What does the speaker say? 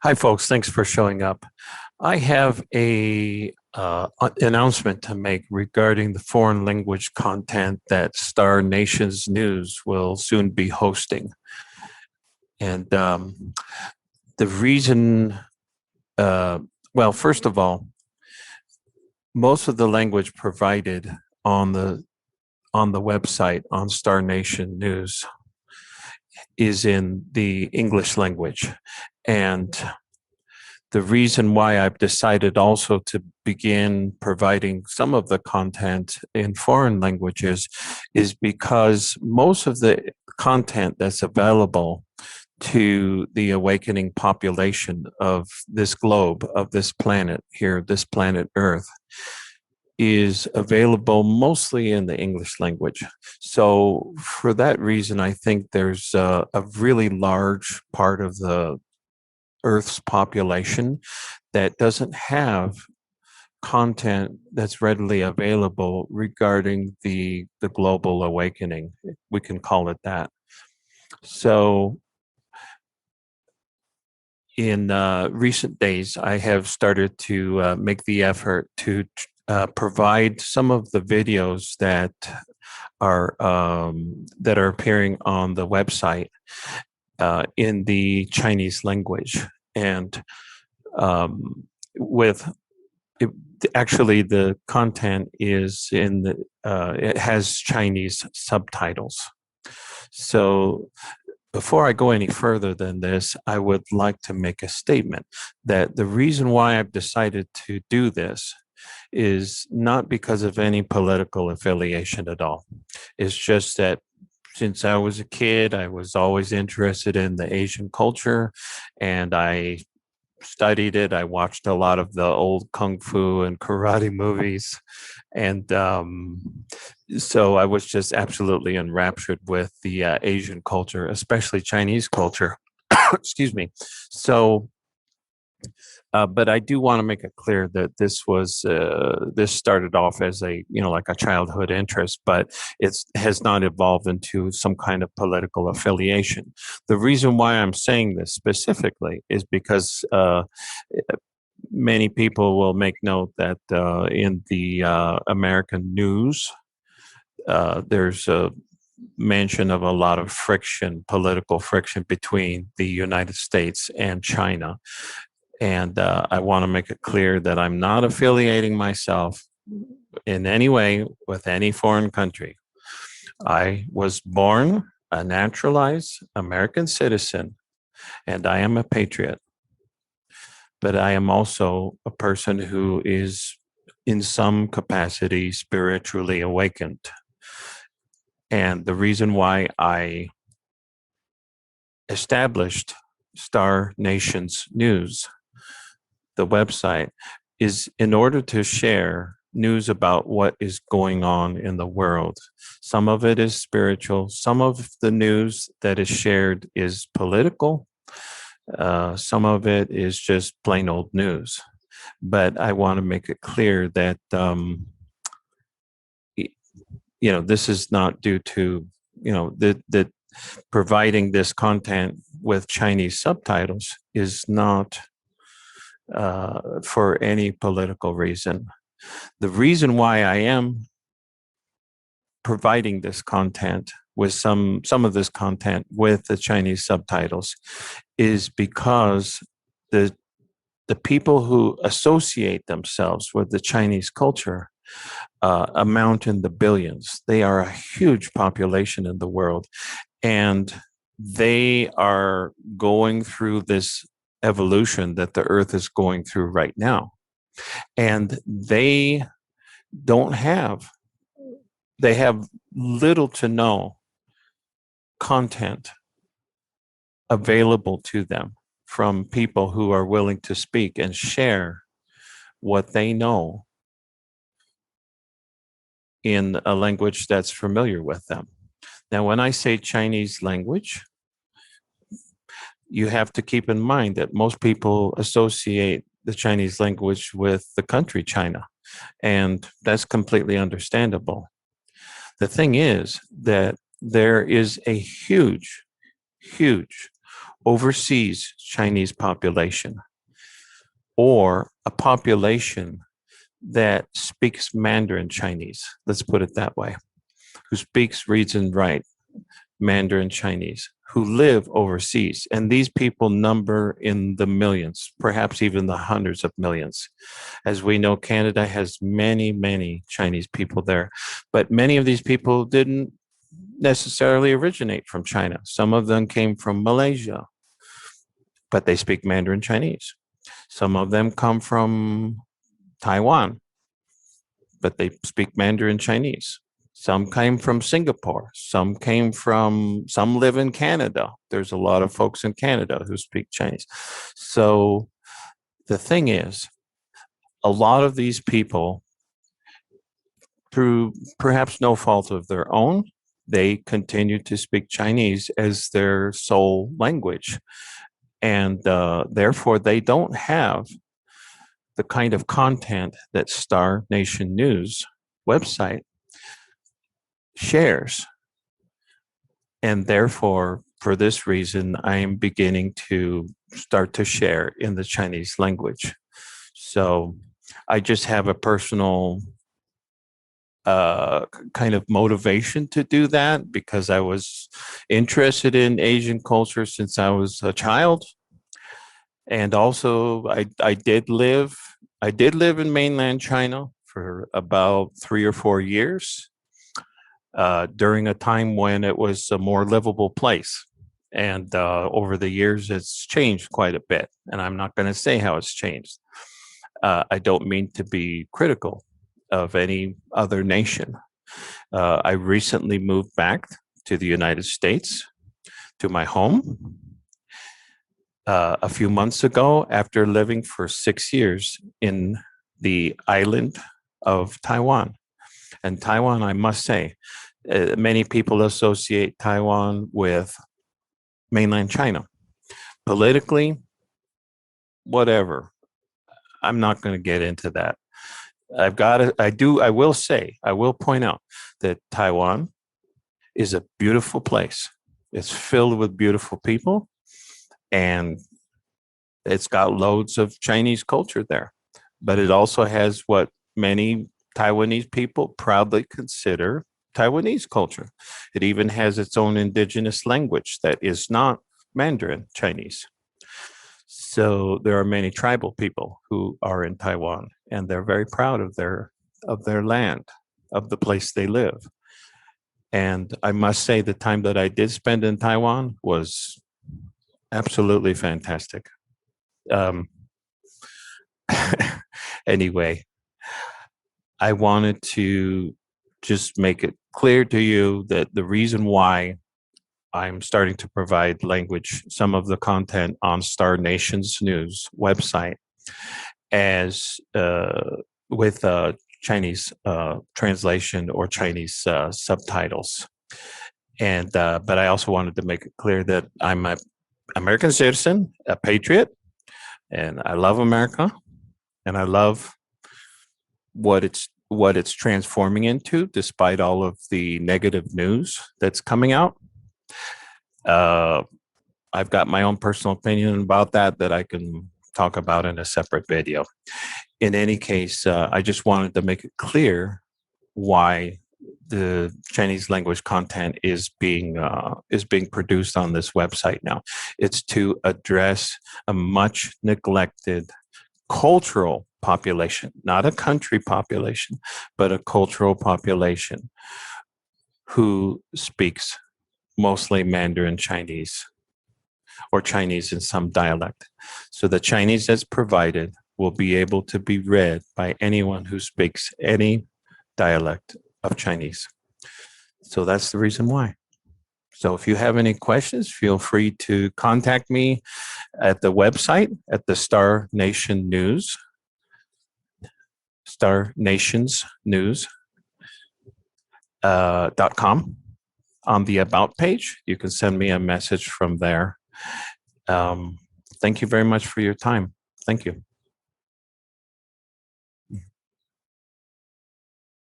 Hi, folks. Thanks for showing up. I have a announcement to make regarding the foreign language content that Star Nations News will soon be hosting. And the reason, uh, well, first of all, most of the language provided on the website on Star Nation News is in the English language, and the reason why I've decided also to begin providing some of the content in foreign languages is because most of the content that's available to the awakening population of this globe, of this planet here, this planet Earth, is available mostly in the English language. So, for that reason, I think there's a really large part of the Earth's population that doesn't have content that's readily available regarding the global awakening. We can call it that. So in recent days, I have started to make the effort to provide some of the videos that are appearing on the website in the Chinese language, and with it, actually the content is in the it has Chinese subtitles. So before I go any further than this, I would like to make a statement that the reason why I've decided to do this is not because of any political affiliation at all. It's just that since I was a kid, I was always interested in the Asian culture, and I studied it. I watched a lot of the old kung fu and karate movies, and so I was just absolutely enraptured with the Asian culture, especially Chinese culture. Excuse me. So but I do want to make it clear that this started off as a like a childhood interest, but it has not evolved into some kind of political affiliation. The reason why I'm saying this specifically is because many people will make note that in the American news, there's a mention of a lot of friction, political friction between the United States and China. And I want to make it clear that I'm not affiliating myself in any way with any foreign country. I was born a naturalized American citizen, and I am a patriot. But I am also a person who is, in some capacity, spiritually awakened. And the reason why I established Star Nations News, the website, is in order to share news about what is going on in the world. Some of it is spiritual, some of the news that is shared is political, some of it is just plain old news. But I want to make it clear that this is not due to that providing this content with Chinese subtitles is not for any political reason. The reason why I am providing this content with some of this content with the Chinese subtitles is because the people who associate themselves with the Chinese culture amount in the billions. They are a huge population in the world, and they are going through this evolution that the earth is going through right now. And don't have, they have little to no content available to them from people who are willing to speak and share what they know in a language that's familiar with them. Now, when I say Chinese language, you have to keep in mind that most people associate the Chinese language with the country China, and that's completely understandable. The thing is that there is a huge, huge overseas Chinese population, or a population that speaks Mandarin Chinese, let's put it that way, who speaks, reads, and writes Mandarin Chinese, who live overseas. And these people number in the millions, perhaps even the hundreds of millions. As we know, Canada has many, many Chinese people there, but many of these people didn't necessarily originate from China. Some of them came from Malaysia, but they speak Mandarin Chinese. Some of them come from Taiwan, but they speak Mandarin Chinese. Some came from Singapore. Some live in Canada. There's a lot of folks in Canada who speak Chinese. So the thing is, a lot of these people, through perhaps no fault of their own, they continue to speak Chinese as their sole language. And therefore, they don't have the kind of content that Star Nation News website shares. And therefore, for this reason, I am beginning to start to share in the Chinese language. So I just have a personal kind of motivation to do that because I was interested in Asian culture since I was a child. And also I did live in mainland China for about 3 or 4 years during a time when it was a more livable place. And over the years, it's changed quite a bit. And I'm not going to say how it's changed. I don't mean to be critical of any other nation. I recently moved back to the United States, to my home, a few months ago after living for 6 years in the island of Taiwan. And Taiwan, I must say, many people associate Taiwan with mainland China. Politically, whatever. I'm not going to get into that. I will point out that Taiwan is a beautiful place. It's filled with beautiful people, and it's got loads of Chinese culture there. But it also has what many Taiwanese people proudly consider Taiwanese culture. It even has its own indigenous language that is not Mandarin Chinese. So there are many tribal people who are in Taiwan, and they're very proud of their land, of the place they live. And I must say, the time that I did spend in Taiwan was absolutely fantastic. Um, anyway, I wanted to just make it clear to you that the reason why I'm starting to provide some of the content on Star Nation's news website as with Chinese translation or Chinese subtitles. And but I also wanted to make it clear that I'm an American citizen, a patriot, and I love America, and I love what it's transforming into, despite all of the negative news that's coming out. I've got my own personal opinion about that I can talk about in a separate video. In any case, I just wanted to make it clear why the Chinese language content is being produced on this website now. It's to address a much neglected cultural population, not a country population, but a cultural population who speaks mostly Mandarin Chinese or Chinese in some dialect. So the Chinese that's provided will be able to be read by anyone who speaks any dialect of Chinese. So that's the reason why. So if you have any questions, feel free to contact me at the website at the Star Nation News, Star Nations News .com. On the About page, you can send me a message from there. Thank you very much for your time. Thank you.